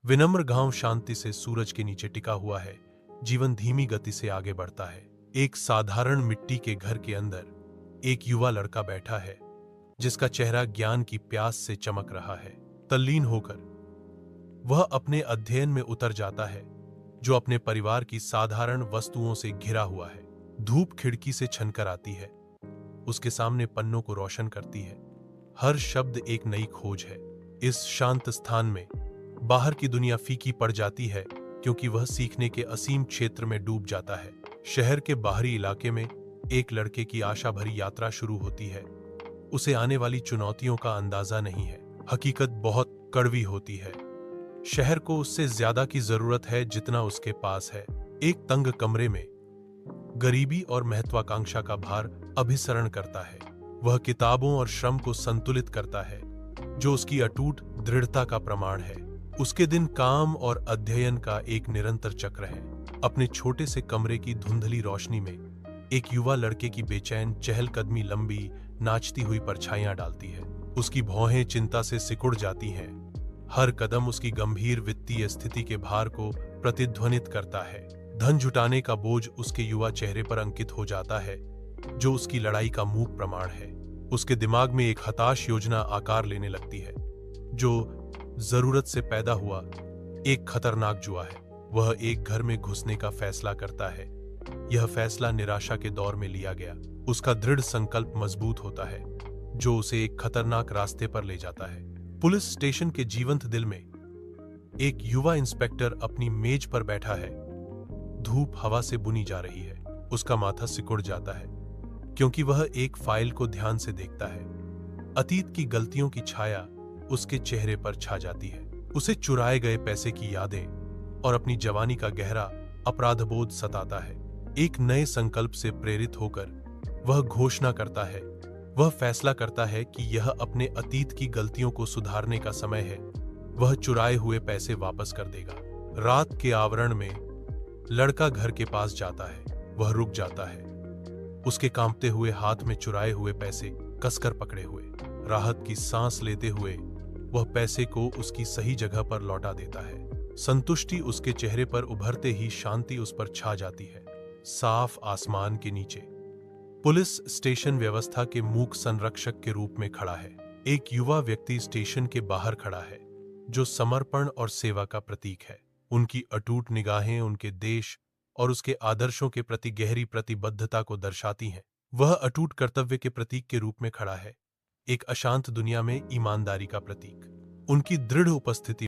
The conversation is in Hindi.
विनम्र गांव शांति से सूरज के नीचे टिका हुआ है। जीवन धीमी गति से आगे बढ़ता है। एक साधारण मिट्टी के घर के अंदर एक युवा लड़का बैठा है, जिसका चेहरा ज्ञान की प्यास से चमक रहा है। तल्लीन होकर वह अपने अध्ययन में उतर जाता है, जो अपने परिवार की साधारण वस्तुओं से घिरा हुआ है। धूप खिड़की से छनकर आती है, उसके सामने पन्नों को रोशन करती है। हर शब्द एक नई खोज है। इस शांत स्थान में बाहर की दुनिया फीकी पड़ जाती है, क्योंकि वह सीखने के असीम क्षेत्र में डूब जाता है। शहर के बाहरी इलाके में एक लड़के की आशा भरी यात्रा शुरू होती है। उसे आने वाली चुनौतियों का अंदाजा नहीं है। हकीकत बहुत कड़वी होती है। शहर को उससे ज्यादा की जरूरत है जितना उसके पास है। एक तंग कमरे में गरीबी और महत्वाकांक्षा का भार अभिसरण करता है। वह किताबों और श्रम को संतुलित करता है, जो उसकी अटूट दृढ़ता का प्रमाण है। उसके दिन काम और अध्ययन का एक निरंतर चक्र है। अपने छोटे से कमरे की धुंधली रोशनी में एक युवा लड़के की बेचैन चहलकदमी लंबी नाचती हुई परछाइयां डालती है। उसकी भौहें चिंता से सिकुड़ जाती हैं। हर कदम उसकी गंभीर वित्तीय स्थिति के भार को प्रतिध्वनित करता है। धन जुटाने का बोझ उसके युवा चेहरे पर अंकित हो जाता है, जो उसकी लड़ाई का मूक प्रमाण है। उसके दिमाग में एक हताश योजना आकार लेने लगती है, जो जरूरत से पैदा हुआ एक खतरनाक जुआ है। वह एक घर में घुसने का फैसला करता है। यह फैसला निराशा के दौर में लिया गया। उसका दृढ़ संकल्प मजबूत होता है, जो उसे एक खतरनाक रास्ते पर ले जाता है। पुलिस स्टेशन के जीवंत दिल में एक युवा इंस्पेक्टर अपनी मेज पर बैठा है। धूप हवा से बुनी जा रही है। उसका माथा सिकुड़ जाता है, क्योंकि वह एक फाइल को ध्यान से देखता है। अतीत की गलतियों की छाया उसके चेहरे पर छा जाती है। उसे चुराए गए पैसे की यादें और अपनी जवानी का गहरा अपराधबोध सताता है। एक नए संकल्प से प्रेरित होकर वह घोषणा करता है, वह फैसला करता है कि यह अपने अतीत की गलतियों को सुधारने का समय है। वह चुराए हुए पैसे वापस कर देगा। रात के आवरण में लड़का घर के पास जाता है। वह रुक जाता है, उसके कांपते हुए हाथ में चुराए हुए पैसे कसकर पकड़े हुए। राहत की सांस लेते हुए वह पैसे को उसकी सही जगह पर लौटा देता है। संतुष्टि उसके चेहरे पर उभरते ही शांति उस पर छा जाती है। साफ आसमान के नीचे पुलिस स्टेशन व्यवस्था के मूक संरक्षक के रूप में खड़ा है। एक युवा व्यक्ति स्टेशन के बाहर खड़ा है, जो समर्पण और सेवा का प्रतीक है। उनकी अटूट निगाहें उनके देश और उसके आदर्शों के प्रति गहरी प्रतिबद्धता को दर्शाती हैं। वह अटूट कर्तव्य के प्रतीक के रूप में खड़ा है, एक अशांत दुनिया में ईमानदारी का प्रतीक। उनकी दृढ़ उपस्थिति